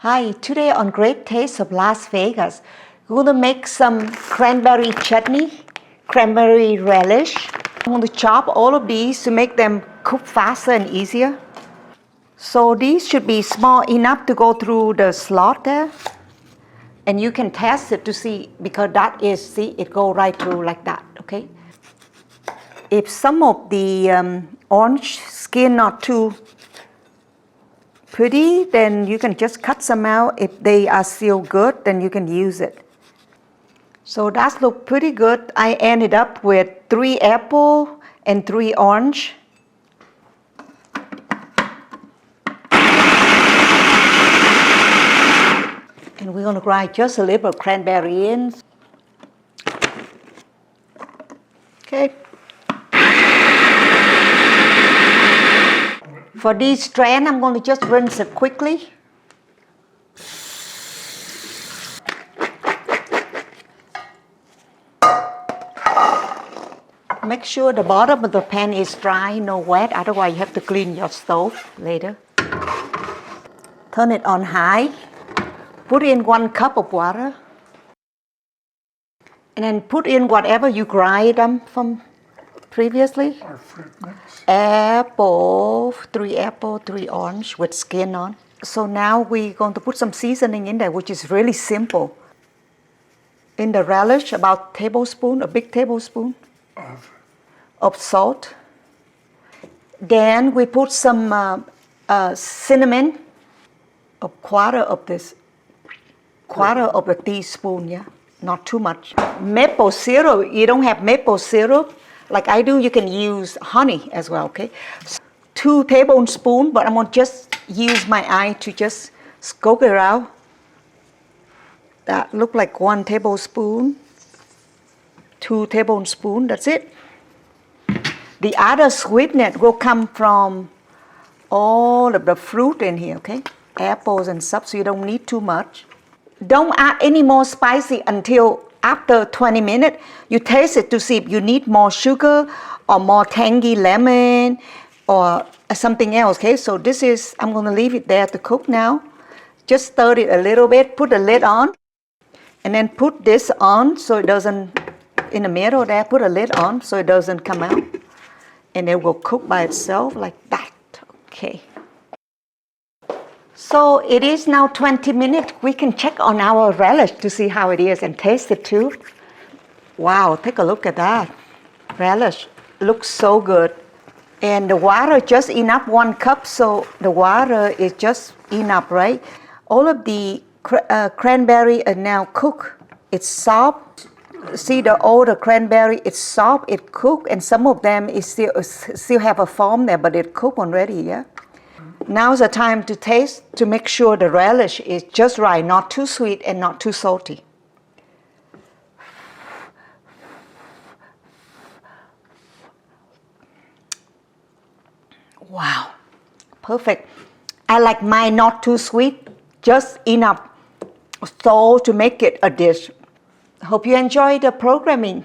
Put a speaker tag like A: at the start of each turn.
A: Hi, today on Great Taste of Las Vegas, we're going to make some cranberry chutney, cranberry relish. I'm going to chop all of these to make them cook faster and easier. So these should be small enough to go through the slot there. And you can test it to see, because that is, see, it go right through like that, okay? If some of the orange skin not too pretty, then you can just cut some out. If they are still good, then you can use it. So that look pretty good. I ended up with 3 apple and 3 orange. And we're gonna grind just a little cranberry in. Okay. For this strand, I'm going to just rinse it quickly. Make sure the bottom of the pan is dry, no wet, otherwise you have to clean your stove later. Turn it on high. Put in 1 cup of water. And then put in whatever you grind them from previously.
B: Our fruit mix.
A: Apple, 3 orange with skin on. So now we're going to put some seasoning in there, which is really simple. In the relish, about a big tablespoon of salt. Then we put some cinnamon, a quarter of a teaspoon, yeah, not too much. Maple syrup, you don't have maple syrup like I do, you can use honey as well, okay? So 2 tablespoons, but I'm gonna just use my eye to just scoop it out. That look like 1 tablespoon, 2 tablespoons, that's it. The other sweetness will come from all of the fruit in here, okay? Apples and stuff, so you don't need too much. Don't add any more spicy until after 20 minutes. You taste it to see if you need more sugar or more tangy lemon or something else, okay? So this is, I'm gonna leave it there to cook now. Just stir it a little bit, put the lid on, and then put this on so it doesn't, in the middle there, put a lid on so it doesn't come out. And it will cook by itself like that, okay? So it is now 20 minutes. We can check on our relish to see how it is and taste it too. Wow, take a look at that. Relish looks so good. And the water just enough, 1 cup, so the water is just enough, right? All of the cranberry are now cooked. It's soft. See the older cranberry, it's soft, it cooked, and some of them is still have a foam there, but it cooked already, yeah? Now's the time to taste to make sure the relish is just right, not too sweet and not too salty. Wow, perfect. I like mine not too sweet, just enough salt to make it a dish. Hope you enjoy the programming.